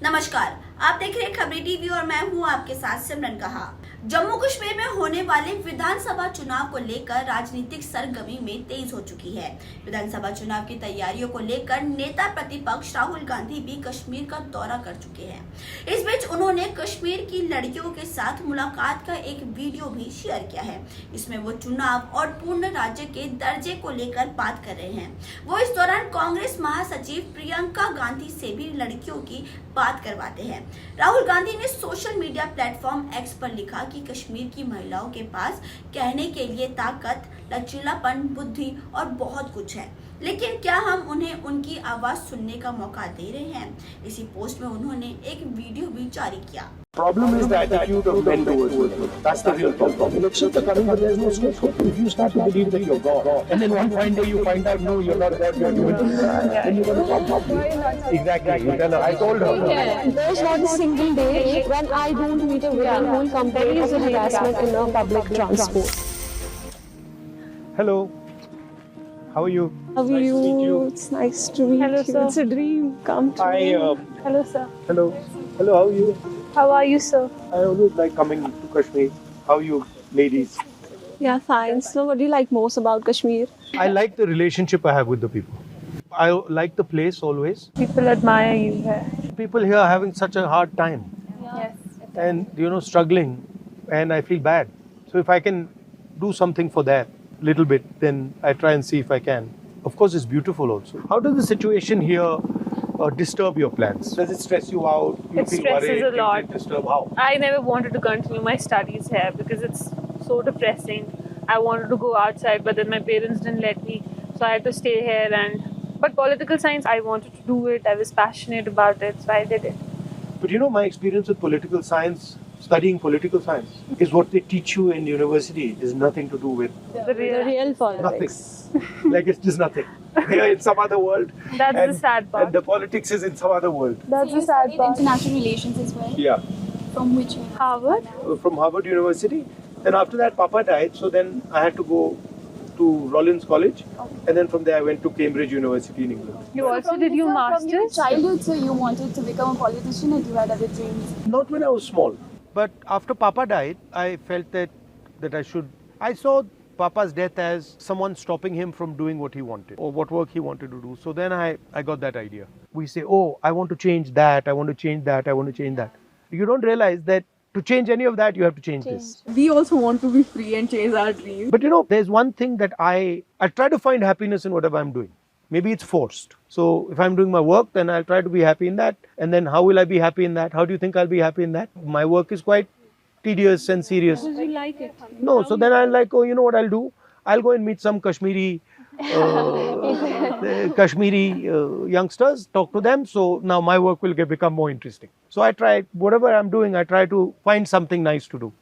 नमस्कार, आप देख रहे हैं खबरी टीवी और मैं हूं आपके साथ सिमरन कहा। जम्मू कश्मीर में होने वाले विधानसभा चुनाव को लेकर राजनीतिक सरगर्मी में तेज हो चुकी है। विधानसभा चुनाव की तैयारियों को लेकर नेता प्रतिपक्ष राहुल गांधी भी कश्मीर का दौरा कर चुके हैं। इस बीच उन्होंने कश्मीर की लड़कियों के साथ मुलाकात का एक वीडियो भी शेयर किया है। इसमें वो चुनाव और पूर्ण राज्य के दर्जे को लेकर बात कर रहे हैं। वो इस दौरान कांग्रेस महासचिव प्रियंका गांधी से भी लड़कियों की बात करवाते हैं। राहुल गांधी ने सोशल मीडिया प्लेटफॉर्म एक्स पर लिखा कि कश्मीर की महिलाओं के पास कहने के लिए ताकत, लचीलापन, बुद्धि और बहुत कुछ है, लेकिन क्या हम उन्हें उनकी आवाज सुनने का मौका दे रहे हैं? इसी पोस्ट में उन्होंने एक वीडियो भी जारी किया। Problem is the attitude of men towards women. That's the real problem. Elections are coming, but there's no scope. If you start to believe that you're God, and then one fine day you find out, no, you're not God, you're human. Then you're going to talk. Exactly. You tell her. I told her. There's not a single day when I don't meet a woman who will complain of harassment in a public transport. Hello. How are you? How are Nice to meet you. It's nice to meet Hello, you. sir. It's a dream come true. Hello, sir. Hello. Hello. How are you? How are you, sir? I always like coming to Kashmir. How are you, ladies? Yeah, fine. So, what do you like most about Kashmir? I like the relationship I have with the people. I like the place always. People admire you here. People here are having such a hard time. Yes. And struggling, and I feel bad. So if I can do something for that little bit, then I try and see if I can. Of course, it's beautiful also. How does the situation here disturb your plans? Does it stress you out? You It feel stresses worried? a lot. Does it disturb? How? I never wanted to continue my studies here because it's so depressing. I wanted to go outside, but then my parents didn't let me, so I had to stay here. But political science, I wanted to do it. I was passionate about it, so I did it. But my experience with political science, studying political science, is what they teach you in university is nothing to do with The real politics. nothing. Like it's just nothing. They are in some other world. That's the sad part. And the politics is in some other world. That's So the you sad studied part. international relations as well. Yeah. From which university? Harvard. From Harvard University. Then after that, Papa died, so then I had to go to Rollins College, and then from there I went to Cambridge University in England. You also did your From your masters. childhood, so you wanted to become a politician, and you had other dreams. Not when I was small, but after Papa died, I felt that I should. I saw Papa's death as someone stopping him from doing what he wanted or what work he wanted to do. So then I got that idea. We say, oh, I want to change that, I want to change that, I want to change that. You don't realize that to change any of that, you have to change this. We also want to be free and chase our dreams. But there's one thing that I try to find happiness in whatever I'm doing. Maybe it's forced. So if I'm doing my work, then I'll try to be happy in that. And then how will I be happy in that? How do you think I'll be happy in that? My work is quite tedious and serious. You like it? No, so then I'll like, oh, you know what I'll do? I'll go and meet some Kashmiri youngsters, talk to them. So now my work will become more interesting. So I try, whatever I'm doing, I try to find something nice to do.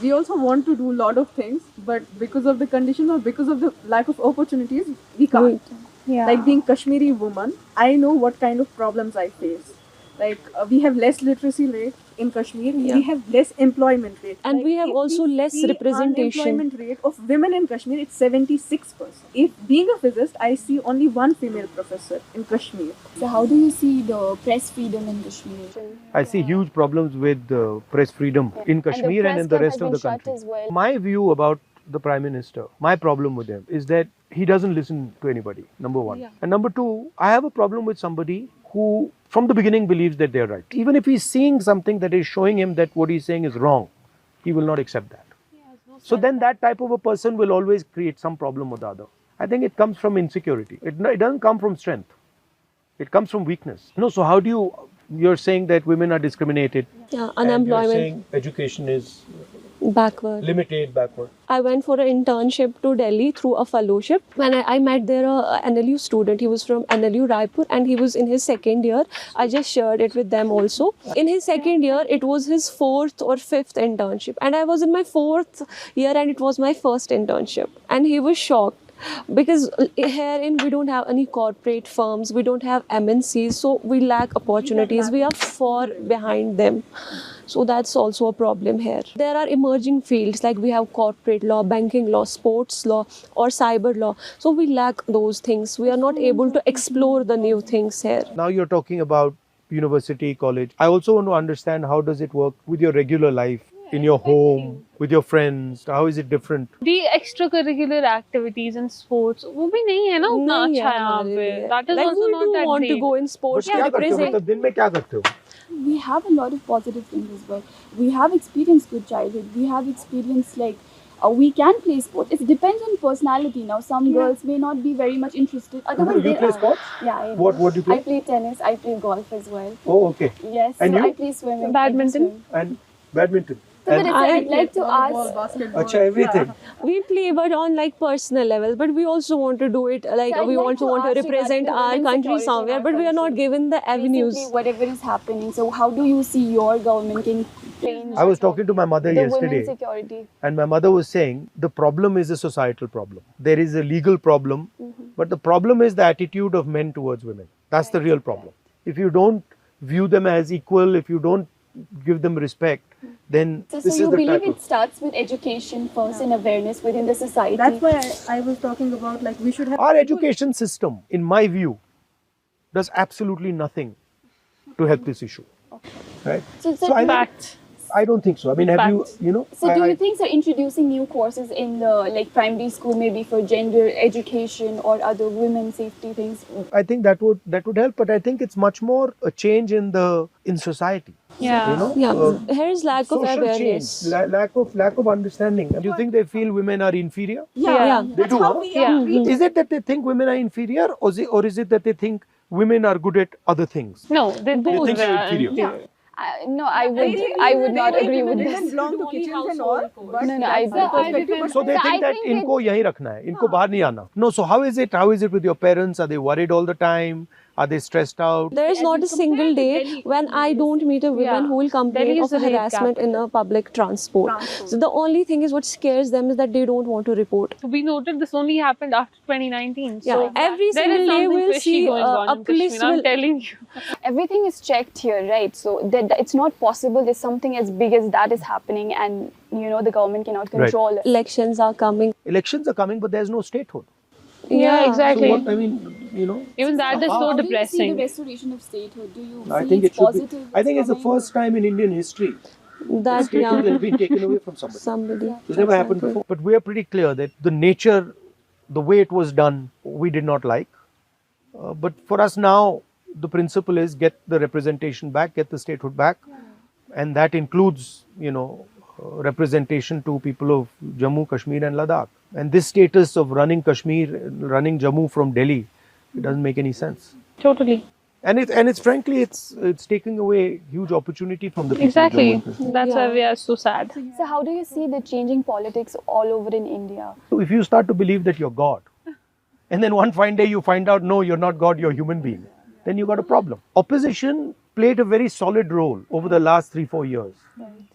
We also want to do a lot of things, but because of the conditions or because of the lack of opportunities, we can't. Yeah. Like being Kashmiri woman, I know what kind of problems I face. Like we have less literacy rate in Kashmir, we have less employment rate. And Like, we have if also we less see representation. Unemployment rate of women in Kashmir, it's 76%. If being a physicist, I see only one female professor in Kashmir. So how do you see the press freedom in Kashmir? I see huge problems with press freedom in Kashmir and in the rest of the country. My view about the Prime Minister, my problem with him is that he doesn't listen to anybody, number one. And number two, I have a problem with somebody who from the beginning believes that they're right. Even if he's seeing something that is showing him that what he's saying is wrong, he will not accept that. So then that type of a person will always create some problem with the other. I think it comes from insecurity. It doesn't come from strength. It comes from weakness. So how do you're saying that women are discriminated. Yeah, and unemployment. you're saying education is Backward. limited, backward. I went for an internship to Delhi through a fellowship. When I met there a NLU student, he was from NLU Raipur and he was in his second year. I just shared it with them also. In his second year, it was his fourth or fifth internship. And I was in my fourth year and it was my first internship. And he was shocked. Because herein we don't have any corporate firms, we don't have MNCs, so we lack opportunities, we are far behind them. So that's also a problem here. There are emerging fields like we have corporate law, banking law, sports law or cyber law. So we lack those things. We are not able to explore the new things here. Now you're talking about university, college. I also want to understand how does it work with your regular life, in your home, with your friends. How is it different? The extracurricular activities and sports, वो भी नहीं है ना उतना नहीं अच्छा है यहाँ हमारे पे. लिए. That is Like also we not do that want to great. go in But sports to क्या करते हो? represent. मतलब दिन में क्या करते हो? We have a lot of positive things as well. We have experienced good childhood. We have experienced like we can play sports. It depends on personality. Now, some girls may not be very much interested. Otherwise, You they play are. sports? Yeah, I do. What do you play? I play tennis. I play golf as well. Oh, okay. Yes. And so you? I play swimming. Badminton? I do swim. And badminton. So, but And I'd like to Volleyball, ask. basketball. Acha, everything. We play, but on like personal level. But we also want to do it like So I'd we like also to want to ask represent regarding the our women's country security in somewhere. our But we are not country. given the avenues. Basically, whatever is happening. So, how do you see your government can change? I was talking to my mother the yesterday, women's security. and my mother was saying the problem is a societal problem. There is a legal problem, but the problem is the attitude of men towards women. That's the real problem. If you don't view them as equal, if you don't give them respect, then So this you is the believe type it starts with education first and awareness within the society. That's why I was talking about like we should have. Our education system, in my view, does absolutely nothing to help this issue. Right? So, I, Fact. I don't think so. I mean, have you know? So do I- you think so introducing new courses in the like primary school maybe for gender education or other women safety things? I think that would help, but I think it's much more a change in society. Yeah. You know, Yeah, here is lack of social awareness. change, lack of understanding. Do you think they feel women are inferior? Yeah. They do. Huh? Yeah. Is it that they think women are inferior, or is it that they think women are good at other things? No, they both think they're are inferior. No, I would not agree with They this. belong to kitchens and all. But No, I that's the don't. perspective. But So they So I think that think it- इनको यहीं रखना है, इनको बाहर नहीं आना. No, so how is it? How is it with your parents? Are they worried all the time? Are they stressed out? There is not a single day when I don't meet a woman Yeah. who will complain Delhi of is the rape harassment in a public transport. So the only thing is what scares them is that they don't want to report. We noted this only happened after 2019. Yeah, So every there is single day something we'll fishy see going on a in police Kashmir, I'm will. telling you. Everything is checked here, right? So that it's not possible that something as big as that is happening and the government cannot Right. control it. Elections are coming. Elections are coming, but there's no statehood. Yeah, So exactly. what I mean, Even that is so How do you see depressing. the restoration of statehood? Do you I see think it's it should positive? be. I think it's the coming? first time in Indian history That statehood yeah, has been taken away from somebody. somebody. It's never happened before. But we are pretty clear that the nature, the way it was done, we did not like. But for us now, the principle is get the representation back, get the statehood back, and that includes, representation to people of Jammu, Kashmir, and Ladakh. And this status of running Kashmir, running Jammu from Delhi, it doesn't make any sense. Totally. And it's frankly, it's taking away huge opportunity from the people. of Exactly. Jammu and Kashmir. That's why Yeah. we are so sad. So how do you see the changing politics all over in India? So if you start to believe that you're God, and then one fine day you find out, no, you're not God, you're a human being, then you got a problem. Opposition played a very solid role over the last 3-4 years,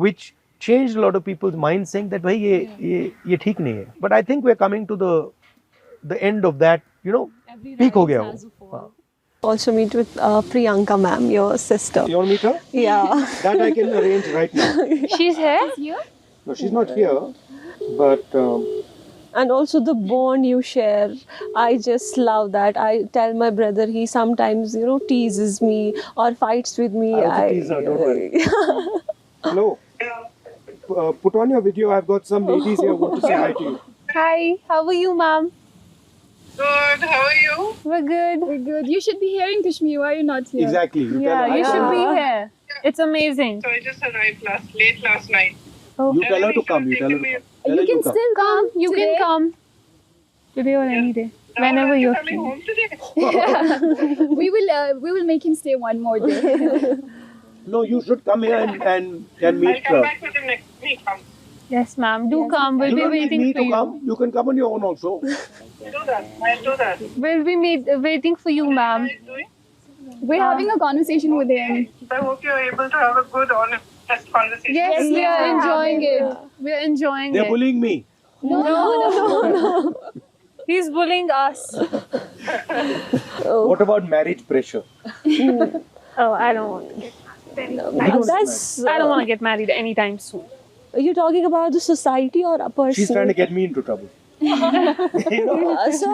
which changed a lot of people's minds, saying that, "Bhai, ye theek nahi hai." But I think we're coming to the end of that, peak ho gaya wo. Also meet with Priyanka ma'am, your sister. You want to meet her? Yeah. That I can arrange right now. She's here? No, she's not here, but And also the bond you share. I just love that. I tell my brother, he sometimes, teases me or fights with me. I also tease her, don't worry. Hello. Put on your video. I've got some ladies here who want to say hi to you. Hi, how are you, ma'am? Good, how are you? We're good. We're good. You should be here in Kashmir. Why are you not here? Exactly. You Yeah, tell her. you should be Yeah. here. It's amazing. So I just arrived late last night. You tell her to come. You tell her to come. Tell her You can come. still come. You today. can come. Today or any day. Now Whenever are you you're coming free. home today? We will make him stay one more day. No, you should come here and I'll meet come her. back with him next week. Yes, ma'am. Do come. We'll You be don't need waiting me for to you. come. You can come on your own also. Do that. I'll do that. We'll be waiting for you, ma'am. What are you doing? We're having a conversation with him. I hope you're able to have a good, honest conversation. Yes, we are Yeah. enjoying it. We are enjoying They're it. bullying me. No. He's bullying us. What about marriage pressure? Oh, I don't want to get That's. I don't want to get married anytime soon. You're talking about the society or a person? She's trying to get me into trouble. You know? So,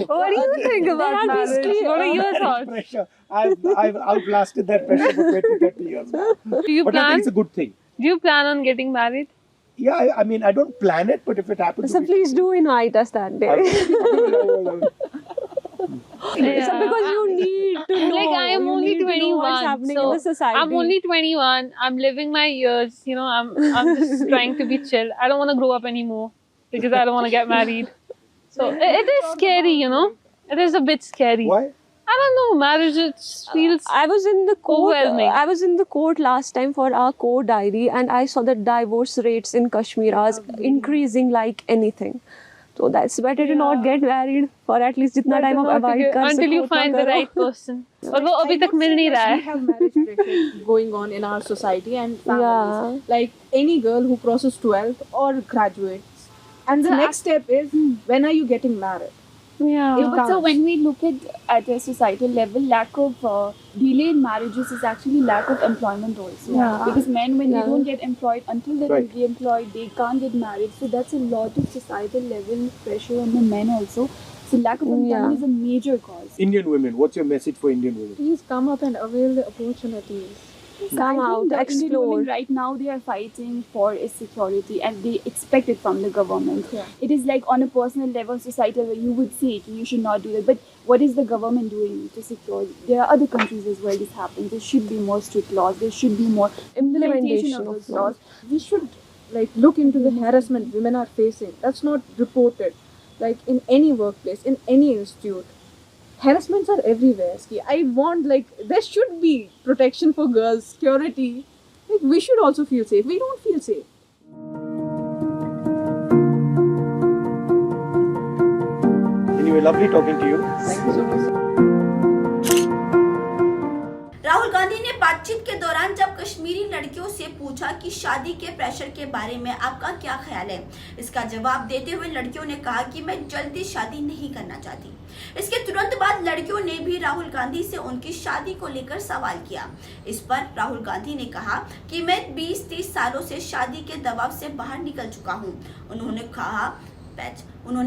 What do you think about are marriage? basically, What are your Marriage thoughts? pressure. I've outlasted that pressure for 20-30 years now. Do you But I plan? think it's a good thing. Do you plan on getting married? Yeah, I mean, I don't plan it, but if it happens, so please do invite us that day. Yeah. So because you need to know. Like I am you only need to know 21, what's happening so in the society. I'm only 21. I'm living my years. You know, I'm just trying to be chill. I don't want to grow up anymore because I don't want to get married. So it is scary, you know. It is a bit scary. Why? I don't know. Marriage it feels. I was in the court. Overwhelming. I was in the court last time for our court diary, and I saw that divorce rates in Kashmir are increasing like anything. So that's better to not get married for at least जितना time आप avoid कर until you सको find उतना the करो. right person. और वो अभी तक मिल नहीं रहा We है. have marriage pressure going on in our society and families. Yeah. Like any girl who crosses 12th or graduates, and the next step is when are you getting married? Yeah. It But so counts. when we look at a societal level, lack of delay in marriages is actually lack of employment also. Yeah. Because men, when Yeah. they don't get employed, until they're Right. employed, they can't get married. So that's a lot of societal level pressure on the men also. So lack of employment Yeah. is a major cause. Indian women, what's your message for Indian women? Please come up and avail the opportunities. So Come I think out, the Indian explore. women right now they are fighting for a security and they expect it from the government. Yeah. It is like on a personal level, societal where you would say it, you should not do that. But what is the government doing to secure it? There are other countries as well this happens. There should be more strict laws. There should be more implementation of those laws. We should like look into the harassment women are facing. That's not reported. Like in any workplace, in any institute, harassments are everywhere. Ski. I want like there should be protection for girls, security. Like we should also feel safe. We don't feel safe. Anyway, lovely talking to you. Thank you so much. Rahul Gandhi ने बातचीत के दौरान जब कश्मीरी लड़कियों से पूछा कि शादी के प्रेशर के बारे में आपका क्या ख्याल है, इसका जवाब देते हुए लड़कियों ने कहा कि मैं जल्दी शादी नहीं करना चाहती। इसके तुरंत बाद लड़कियों ने भी राहुल गांधी से उनकी शादी को लेकर सवाल किया। इस पर राहुल गांधी ने कहा कि मैं 20-30 सालों से शादी के दबाव से बाहर निकल चुका हूं। उन्होंने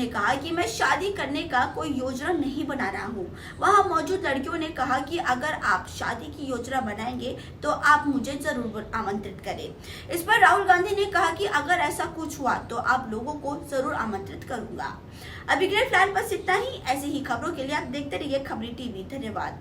कहा कि मैं शादी करने का कोई योजना नहीं बना रहा हूं। वहां मौजूद लड़कियों ने कहा कि अगर आप शादी की योजना बनाएंगे तो आप मुझे जरूर आमंत्रित करें। इस पर राहुल गांधी ने कहा कि अगर ऐसा कुछ हुआ तो आप लोगों को जरूर आमंत्रित करूंगा। अभी के लिए फिलहाल बस इतना ही। ऐसी ही खबरों के लिए आप देखते रहिए खबरी टीवी। धन्यवाद।